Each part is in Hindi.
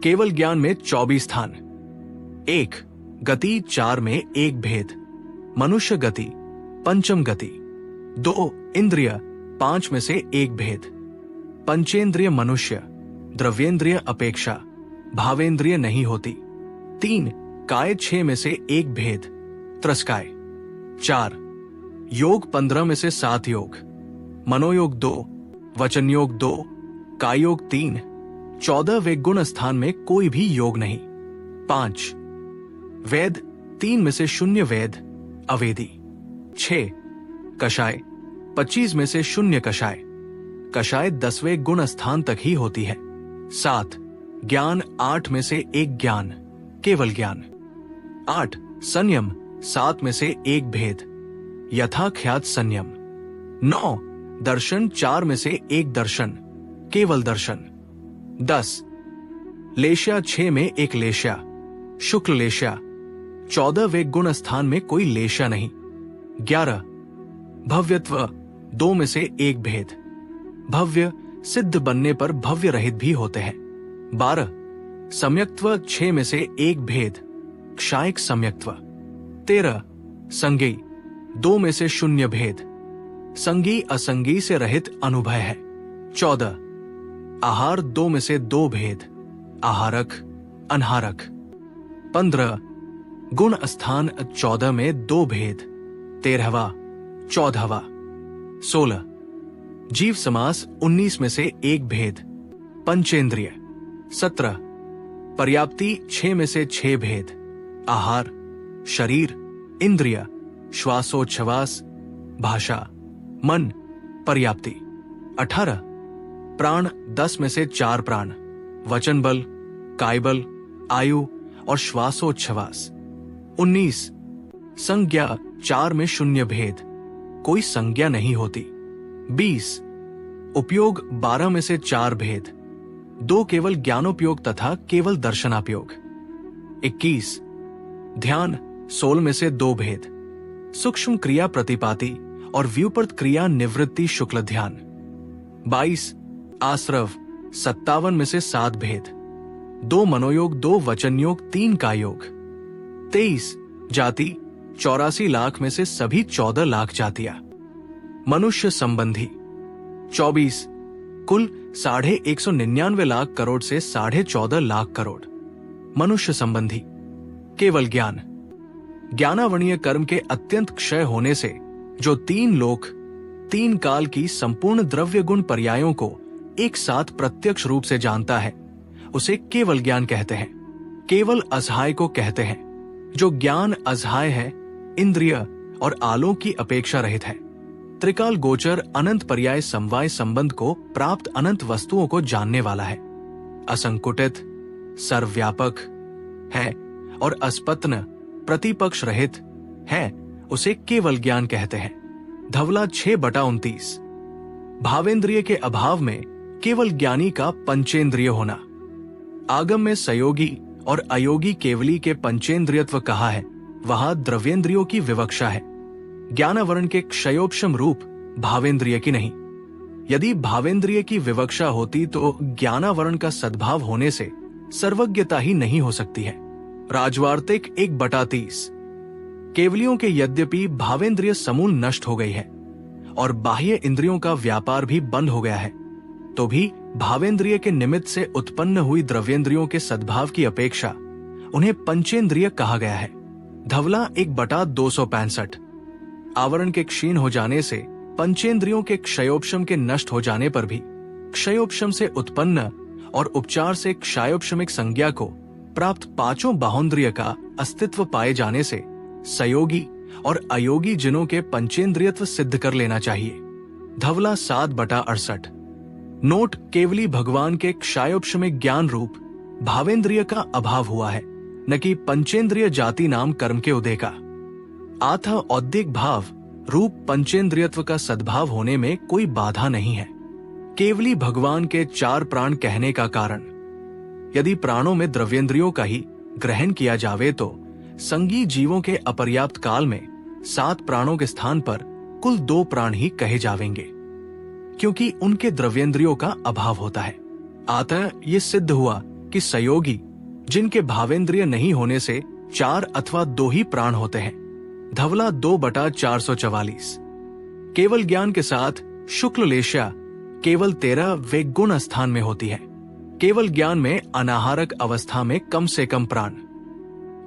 केवल ज्ञान में 24 स्थान। 1 गति 4 में एक भेद, मनुष्य गति, पंचम गति। 2 इंद्रिय 5 में से एक भेद, पंचेंद्रिय मनुष्य, द्रव्येंद्रिय अपेक्षा, भावेंद्रिय नहीं होती। 3 काय 6 में से एक भेद, त्रस्काय। 4 योग 15 में से 7 योग, मनोयोग 2, वचन योग 2, काय योग 3। 14 वे गुण स्थान में कोई भी योग नहीं। 5 वेद 3 में से 0 वेद, अवेदी। 6 कषाय 25 में से 0 कषाय, कषाय 10वें गुण स्थान तक ही होती है। 7 ज्ञान 8 में से एक ज्ञान, केवल ज्ञान। 8 संयम 7 में से एक भेद, यथाख्यात संयम। 9 दर्शन 4 में से एक दर्शन, केवल दर्शन। 10 लेश्या 6 में एक लेश्या, शुक्ल लेश्या। 14 वे गुण स्थान में कोई लेश्या नहीं। 11 भव्यत्व 2 में से एक भेद, भव्य सिद्ध बनने पर भव्य रहित भी होते हैं। 12 सम्यक्त्व 6 में से एक भेद, क्षायक सम्यक्त्व। 13 संगी 2 में से 0 भेद, संगी असंगी से रहित अनुभय है। 14 आहार 2 में से 2 भेद, आहारक अनहारक। 15 गुण स्थान 14 में 2 भेद, 13वां 14वां। 16 जीव समास 19 में से एक भेद, पंचेंद्रिय। 17 पर्याप्ति 6 में से 6 भेद, आहार, शरीर, इंद्रिय, श्वासोच्छ्वास, भाषा, मन, पर्याप्ति। 18 प्राण 10 में से 4 प्राण, वचन बल, काय बल, आयु और श्वासोच्छ्वास। 19 संज्ञा 4 में 0 भेद, कोई संज्ञा नहीं होती। 20 उपयोग 12 में से 4 भेद, 2 केवल ज्ञानोपयोग तथा केवल दर्शनापयोग। 21 ध्यान 16 में से 2 भेद, सूक्ष्म क्रिया प्रतिपाती और व्युपर्त क्रिया निवृत्ति शुक्ल ध्यान। 22 आश्रव 57 में से 7 भेद, 2 मनोयोग, 2 वचन योग, 3 काय योग। 23 जाति 84 लाख में से सभी 14 लाख जातियां, मनुष्य संबंधी। 24 कुल 199 लाख करोड़ से 14.5 लाख करोड़, मनुष्य संबंधी। केवल ज्ञान ज्ञानावरणीय कर्म के अत्यंत क्षय होने से जो 3 लोक 3 काल की संपूर्ण द्रव्य गुण पर्यायों को एक साथ प्रत्यक्ष रूप से जानता है, उसे केवल ज्ञान कहते हैं। केवल असहाय को कहते हैं। जो ज्ञान असहाय है, इंद्रिय और आलोक की अपेक्षा रहित है, त्रिकाल गोचर अनंत पर्याय समवाय संबंध को प्राप्त अनंत वस्तुओं को जानने वाला है, असंकुटित, सर्वव्यापक है और अस्पत्न प्रतिपक्ष रहित है, उसे केवल ज्ञान कहते हैं। धवला 6/29 भावेंद्रिय के अभाव में केवल ज्ञानी का पंचेंद्रिय होना। आगम में सयोगी और अयोगी केवली के पंचेंद्रियत्व कहा है, वहां द्रव्येंद्रियों की विवक्षा है। ज्ञानावरण के क्षयोपशम रूप भावेंद्रिय की नहीं। यदि भावेंद्रिय की विवक्षा होती तो ज्ञानावरण का सद्भाव होने से सर्वज्ञता ही नहीं हो सकती है। राजवार्तिक 1/30 केवलियों के यद्यपि भावेंद्रिय समूल नष्ट हो गई है और बाह्य इंद्रियों का व्यापार भी बंद हो गया है, तो भी भावेंद्रिय के निमित्त से उत्पन्न हुई द्रव्येंद्रियों के सद्भाव की अपेक्षा उन्हें पंचेंद्रिय कहा गया है। धवला 1/265 आवरण के क्षीण हो जाने से पंचेंद्रियों के क्षयोपशम के नष्ट हो जाने पर भी क्षयोपशम से उत्पन्न और उपचार से क्षयोपशमिक संज्ञा को प्राप्त 5 बाहुंद्रिय का अस्तित्व पाए जाने से सयोगी और अयोगी जिनों के पंचेंद्रियत्व सिद्ध कर लेना चाहिए। धवला 7/68 नोट केवली भगवान के क्षयोपशमिक ज्ञान रूप भावेंद्रिय का अभाव हुआ है, न कि पंचेंद्रिय जाति नाम कर्म के उदय का। आथ औद्धिक भाव रूप पंचेंद्रियत्व का सद्भाव होने में कोई बाधा नहीं है। केवली भगवान के 4 प्राण कहने का कारण, यदि प्राणों में द्रव्येंद्रियों का ही ग्रहण किया जावे तो संगी जीवों के अपर्याप्त काल में 7 प्राणों के स्थान पर कुल 2 प्राण ही कहे जावेंगे, क्योंकि उनके द्रव्येंद्रियों का अभाव होता है। अतः ये सिद्ध हुआ कि सहयोगी जिनके भावेंद्रिय नहीं होने से 4 अथवा 2 ही प्राण होते हैं। धवला 2/444। केवल ज्ञान के साथ शुक्ल लेशा केवल 13 वे गुण स्थान में होती है। केवल ज्ञान में अनाहारक अवस्था में कम से कम प्राण।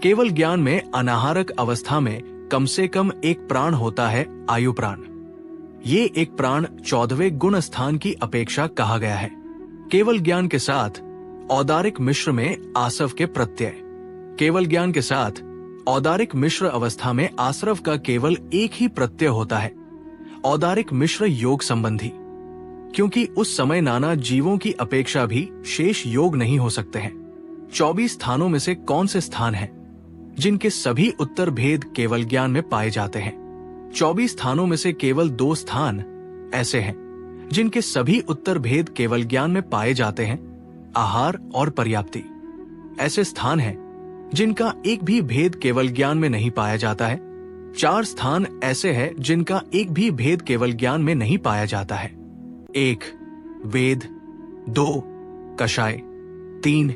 केवल ज्ञान में अनाहारक अवस्था में कम से कम एक प्राण होता है, आयु प्राण। ये एक प्राण 14वें गुण स्थान की अपेक्षा कहा गया है। केवल ज्ञान के साथ औदारिक मिश्र में आसव के प्रत्यय। केवल ज्ञान के साथ औदारिक मिश्र अवस्था में आसरव का केवल एक ही प्रत्यय होता है, औदारिक मिश्र योग संबंधी, क्योंकि उस समय नाना जीवों की अपेक्षा भी शेष योग नहीं हो सकते हैं। 24 स्थानों में से कौन से स्थान हैं जिनके सभी उत्तर भेद केवल ज्ञान में पाए जाते हैं? 24 स्थानों में से केवल 2 स्थान ऐसे हैं जिनके सभी उत्तर भेद केवल ज्ञान में पाए जाते हैं, आहार और पर्याप्ति। ऐसे स्थान हैं जिनका एक भी भेद केवल ज्ञान में नहीं पाया जाता है। 4 स्थान ऐसे हैं जिनका एक भी भेद केवल ज्ञान में नहीं पाया जाता है। 1 वेद, 2 कषाय, 3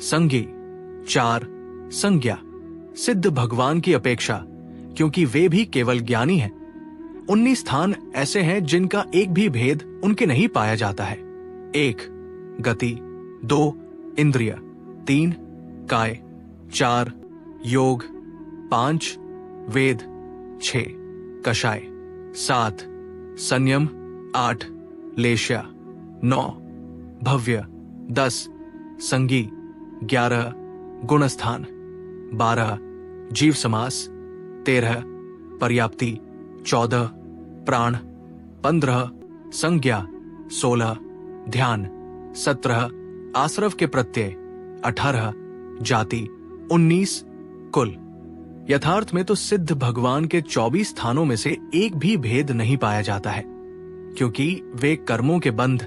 संज्ञी, 4 संज्ञा। सिद्ध भगवान की अपेक्षा, क्योंकि वे भी केवल ज्ञानी हैं। 19 स्थान ऐसे हैं जिनका एक भी भेद उनके नहीं पाया जाता है। 1 गति, 2 इंद्रिय, 3 काय, 4 योग, 5 वेद, 6 कषाय, 7 संयम, 8 लेश्या, 9 भव्य, 10 संगी, 11 गुणस्थान, 12 जीव समास, 13 पर्याप्ति, 14 प्राण, 15 संज्ञा, 16 ध्यान, 17 आश्रव के प्रत्यय, 18 जाति, 19 कुल। यथार्थ में तो सिद्ध भगवान के 24 स्थानों में से एक भी भेद नहीं पाया जाता है, क्योंकि वे कर्मों के बंध,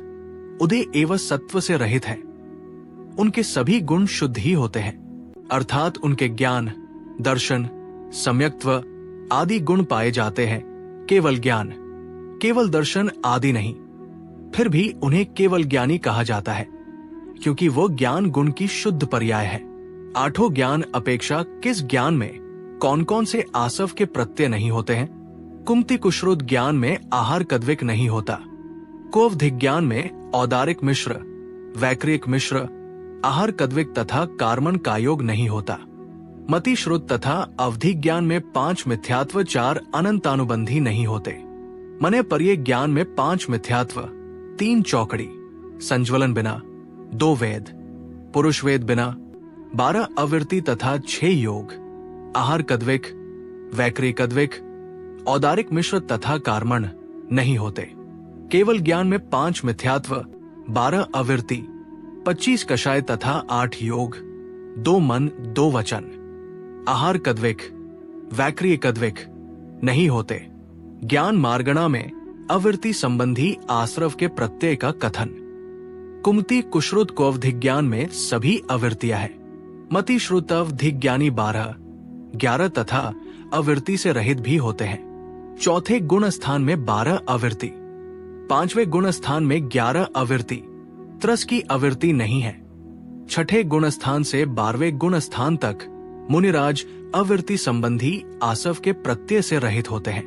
उदय एवं सत्व से रहित हैं। उनके सभी गुण शुद्ध ही होते हैं, अर्थात उनके ज्ञान, दर्शन, सम्यक्त्व आदि गुण पाए जाते हैं। केवल ज्ञान, केवल दर्शन आदि नहीं। फिर भी उन्हें केवल ज्ञानी कहा जाता है, क्योंकि वो ज्ञान गुण की शुद्ध पर्याय है। 8 ज्ञान अपेक्षा किस ज्ञान में कौन कौन से आसव के प्रत्यय नहीं होते हैं? कुमति कुश्रुत ज्ञान में आहार कद्विक नहीं होता। कोवधिक ज्ञान में औदारिक मिश्र, वैक्रिक मिश्र, आहार कद्विक तथा कार्मण कायोग नहीं होता। मति श्रुत तथा अवधि ज्ञान में 5 मिथ्यात्व, 4 अनंतानुबंधी नहीं होते। मने पर्ये ज्ञान में 5 मिथ्यात्व, 3 चौकड़ी, संज्वलन बिना, 2 वेद, पुरुष वेद बिना, 12 अवृत्ति तथा 6 योग, आहार कद्विक, वैक्री कद्विक, औदारिक मिश्र तथा कार्मण नहीं होते। केवल ज्ञान में 5 मिथ्यात्व, 12 अवृत्ति, 25 कषाय तथा 8 योग, 2 मन 2 वचन, आहार कद्विक, वैक्रिय कद्विक नहीं होते। ज्ञान मार्गणा में अवृत्ति संबंधी आश्रव के प्रत्यय का कथन। कुमति कुश्रुत कोवधिक ज्ञान में सभी अवृत्तियां हैं। मति श्रुत अवधिक ज्ञानी 12, 11 तथा अवृत्ति से रहित भी होते हैं। चौथे गुण स्थान में 12 अवृत्ति, 5वें गुण स्थान में 11 अवृत्ति, त्रस की अवृत्ति नहीं है। 6ठे गुण स्थान से 12वें गुण स्थान तक मुनिराज अवृत्ति संबंधी आसव के प्रत्यय से रहित होते हैं।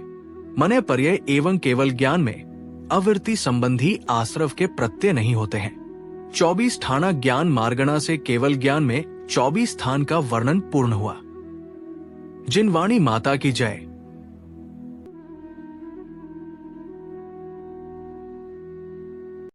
मने पर्यय एवं केवल ज्ञान में अवृत्ति संबंधी आश्रव के प्रत्यय नहीं होते हैं। 24 ठाना ज्ञान मार्गणा से केवल ज्ञान में 24 स्थान का वर्णन पूर्ण हुआ। जिन वाणी माता की जय।